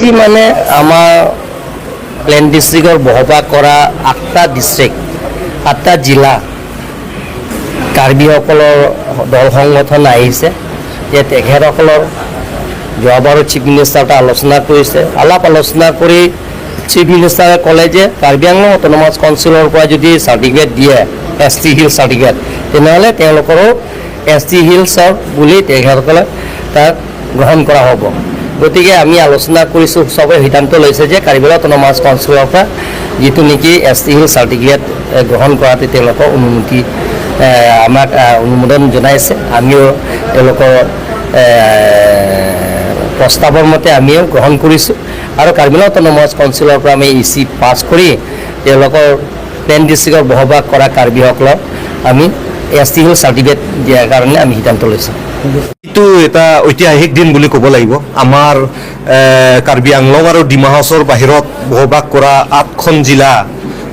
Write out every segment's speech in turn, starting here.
কৰ্মসূচী মানে আমাৰ প্লেন ডিষ্ট্ৰিক্টৰ বসবাস কৰা 8টা ডিষ্ট্ৰিক্ট 8টা জিলা কাৰ্বিসকলৰ দল সংগঠন আহিছে যে তেখেতসকলৰ যোৱাবাৰো চিফ মিনিষ্টাৰতে আলোচনা কৰিছে আলাপ আলোচনা কৰি চিফ মিনিষ্টাৰে ক'লে যে কাৰ্বি আংলং অট'নমাছ কাউন্সিলৰ পৰা যদি চাৰ্টিফিকেট দিয়ে এছ টি হিল চাৰ্টিফিকেট তেনেহ'লে তেওঁলোকৰো এছ টি হিলছৰ বুলি তেখেতসকলে তাক গ্ৰহণ কৰা হ'ব গতিকে আমি আলোচনা কৰিছোঁ চবে সিদ্ধান্ত লৈছে যে কাৰ্বি আংলং অট'নমাছ কাউন্সিলৰ পৰা যিটো নেকি এছ টি হিল চাৰ্টিফিকেট গ্ৰহণ কৰাতে তেওঁলোকৰ অনুমতি আমাক অনুমোদন জনাইছে আমিও তেওঁলোকৰ প্ৰস্তাৱৰ মতে আমিও গ্ৰহণ কৰিছোঁ আৰু কাৰ্বি আংলং অট'নমাছ কাউন্সিলৰ পৰা আমি ইচি পাছ কৰি তেওঁলোকৰ প্লেন ডিষ্ট্ৰিক্টৰ বসবাস কৰা কাৰ্বিসকলক আমি এছ টি হিল চাৰ্টিফিকেট দিয়াৰ কাৰণে আমি সিদ্ধান্ত লৈছোঁ এইটো এটা ঐতিহাসিক দিন বুলি ক'ব লাগিব আমাৰ কাৰ্বি আংলং আৰু ডিমা হাছাওৰ বাহিৰত বসবাস কৰা 8খন জিলা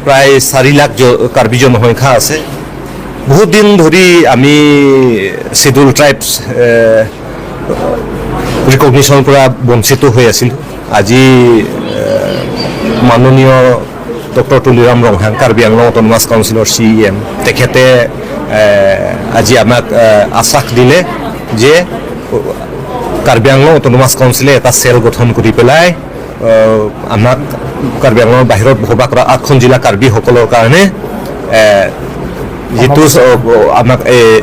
প্ৰায় 4 লাখ কাৰ্বি জনসংখ্যা আছে বহুত দিন ধৰি আমি শিডিউল ট্ৰাইবছ ৰিকগনিশ্যনৰ পৰা বঞ্চিত হৈ আছিলোঁ আজি মাননীয় ডক্টৰ তুলিৰাম ৰংহাং কাৰ্বি আংলং অট'নমাছ কাউন্সিলৰ CEM তেখেতে আজি আমাক আশ্বাস দিলে যে কাৰ্বি আংলং অট'নমাছ কাউন্সিলে এটা চেল গঠন কৰি পেলাই আমাক কাৰ্বি আংলঙৰ বাহিৰত বসবাস কৰা 8খন জিলা কাৰ্বিসকলৰ কাৰণে যিটো আমাক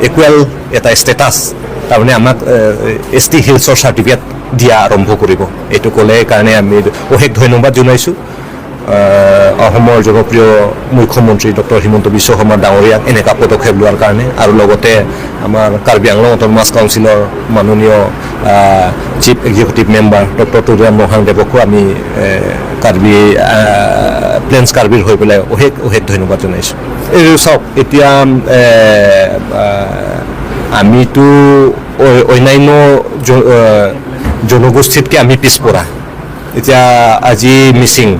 ইকুৱেল এটা ষ্টেটাছ তাৰমানে আমাক এছ টি হিলছৰ চাৰ্টিফিকেট দিয়া আৰম্ভ কৰিব এইটো ক'লে কাৰণে আমি অশেষ ধন্যবাদ জনাইছোঁ অসমৰ জনপ্ৰিয় মুখ্যমন্ত্ৰী ডক্টৰ হিমন্ত বিশ্ব শৰ্মা ডাঙৰীয়াক এনেকুৱা পদক্ষেপ লোৱাৰ কাৰণে আৰু লগতে আমাৰ কাৰ্বি আংলং অট'নমাছ কাউন্সিলৰ মাননীয় chief executive member doctor Tuliram ৰংহাংদেৱকো আমি কাৰ্বি প্লেন্স কাৰ্বিৰ হৈ পেলাই অশেষ ধন্যবাদ জনাইছোঁ এই চাওক এতিয়া আমিতো অন্যান্য জনগোষ্ঠীতকৈ আমি পিছপৰা এতিয়া আজি মিচিং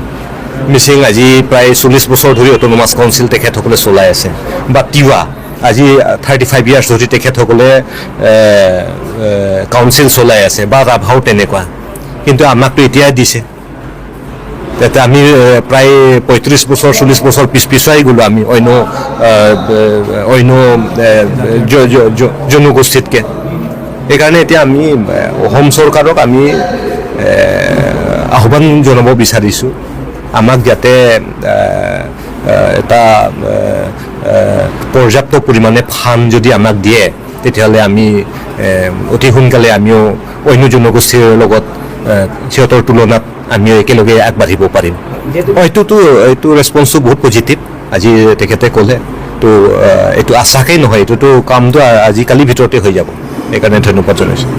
আজি প্ৰায় 40 বছৰ ধৰি অট'নমাছ কাউন্সিল তেখেতসকলে চলাই আছে বা তিৱা আজি 35 ইয়াৰ্ছ ধৰি তেখেতসকলে কাউন্সিল চলাই আছে বা ৰাভাও তেনেকুৱা কিন্তু আমাকতো এতিয়াই দিছে যাতে আমি প্ৰায় 35 বছৰ 40 বছৰ পিছুৱাই গ'লোঁ আমি অন্য জনগোষ্ঠীতকৈ সেইকাৰণে এতিয়া আমি অসম চৰকাৰক আমি আহ্বান জনাব বিচাৰিছোঁ আমাক যাতে এটা পৰ্যাপ্ত পৰিমাণে ফাণ্ড যদি আমাক দিয়ে তেতিয়াহ'লে আমি অতি সোনকালে আমিও অন্য জনগোষ্ঠীৰ লগত সিহঁতৰ তুলনাত আমিও একেলগে আগবাঢ়িব পাৰিম এইটো ৰেছপন্সটো বহুত পজিটিভ আজি তেখেতে ক'লে তো এইটো আশাকেই নহয় এইটোতো কামটো আজিকালিৰ ভিতৰতে হৈ যাব সেইকাৰণে ধন্যবাদ জনাইছোঁ